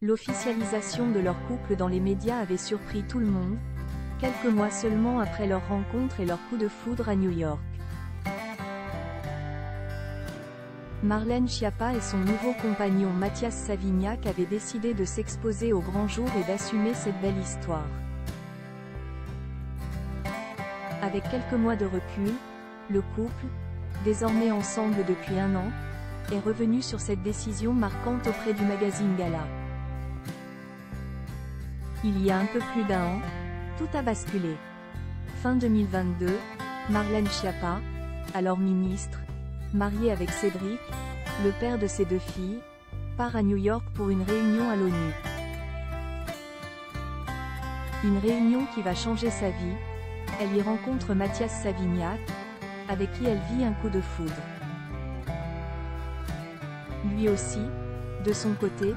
L'officialisation de leur couple dans les médias avait surpris tout le monde, quelques mois seulement après leur rencontre et leur coup de foudre à New York. Marlène Schiappa et son nouveau compagnon Mathias Savignac avaient décidé de s'exposer au grand jour et d'assumer cette belle histoire. Avec quelques mois de recul, le couple, désormais ensemble depuis 1 an, est revenu sur cette décision marquante auprès du magazine Gala. Il y a un peu plus d'1 an, tout a basculé. Fin 2022, Marlène Schiappa, alors ministre, mariée avec Cédric, le père de ses 2 filles, part à New York pour une réunion à l'ONU. Une réunion qui va changer sa vie. Elle y rencontre Mathias Savignac, avec qui elle vit un coup de foudre. Lui aussi, de son côté,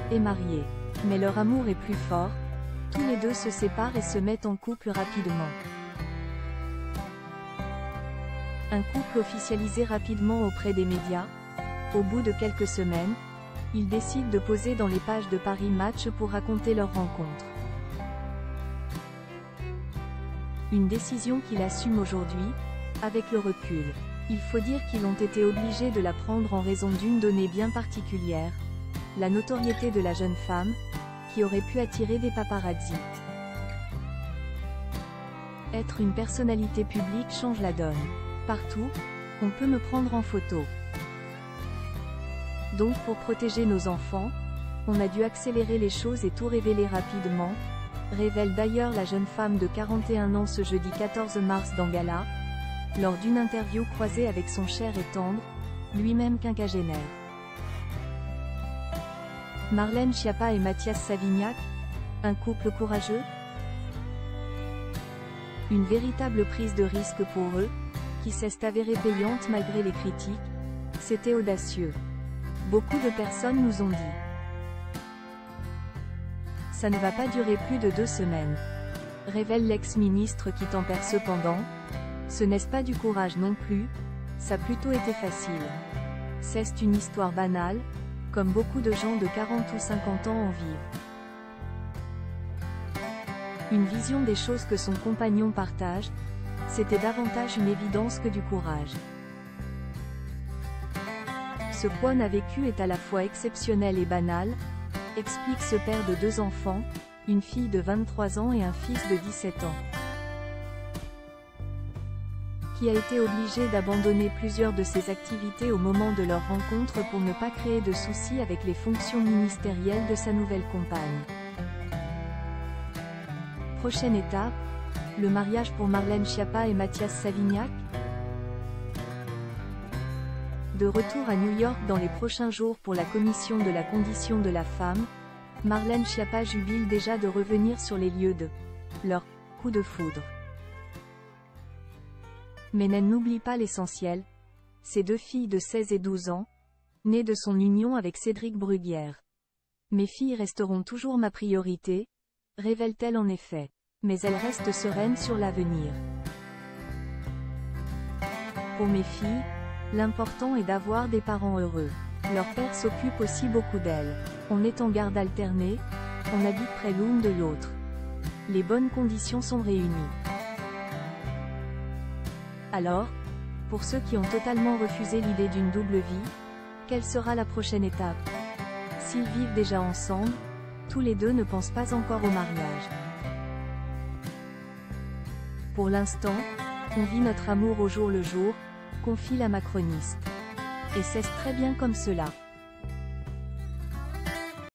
est marié. Mais leur amour est plus fort, tous les deux se séparent et se mettent en couple rapidement. Un couple officialisé rapidement auprès des médias. Au bout de quelques semaines, ils décident de poser dans les pages de Paris Match pour raconter leur rencontre. Une décision qu'il assume aujourd'hui, avec le recul. Il faut dire qu'ils ont été obligés de la prendre en raison d'une donnée bien particulière, la notoriété de la jeune femme, qui aurait pu attirer des paparazzis. Être une personnalité publique change la donne. Partout, on peut me prendre en photo. Donc pour protéger nos enfants, on a dû accélérer les choses et tout révéler rapidement, révèle d'ailleurs la jeune femme de 41 ans ce jeudi 14 mars dans Gala, lors d'une interview croisée avec son cher et tendre, lui-même quinquagénaire. Marlène Schiappa et Mathias Savignac, un couple courageux? Une véritable prise de risque pour eux, qui s'est avérée payante malgré les critiques. C'était audacieux. Beaucoup de personnes nous ont dit. Ça ne va pas durer plus de 2 semaines. Révèle l'ex-ministre qui tempère cependant. Ce n'est pas du courage non plus, ça a plutôt été facile. C'est une histoire banale, comme beaucoup de gens de 40 ou 50 ans en vivent. Une vision des choses que son compagnon partage, c'était davantage une évidence que du courage. Ce qu'on a vécu est à la fois exceptionnel et banal, explique ce père de 2 enfants, une fille de 23 ans et un fils de 17 ans. Qui a été obligé d'abandonner plusieurs de ses activités au moment de leur rencontre pour ne pas créer de soucis avec les fonctions ministérielles de sa nouvelle compagne. Prochaine étape, le mariage pour Marlène Schiappa et Mathias Savignac. De retour à New York dans les prochains jours pour la commission de la condition de la femme, Marlène Schiappa jubile déjà de revenir sur les lieux de leur coup de foudre. Mais elle n'oublie pas l'essentiel, ses 2 filles de 16 et 12 ans, nées de son union avec Cédric Bruguière. Mes filles resteront toujours ma priorité, révèle-t-elle en effet. Mais elle reste sereine sur l'avenir. Pour mes filles, l'important est d'avoir des parents heureux. Leur père s'occupe aussi beaucoup d'elles. On est en garde alternée, on habite près l'une de l'autre. Les bonnes conditions sont réunies. Alors, pour ceux qui ont totalement refusé l'idée d'une double vie, quelle sera la prochaine étape? S'ils vivent déjà ensemble, tous les deux ne pensent pas encore au mariage. Pour l'instant, on vit notre amour au jour le jour, confie la macroniste. Et c'est très bien comme cela.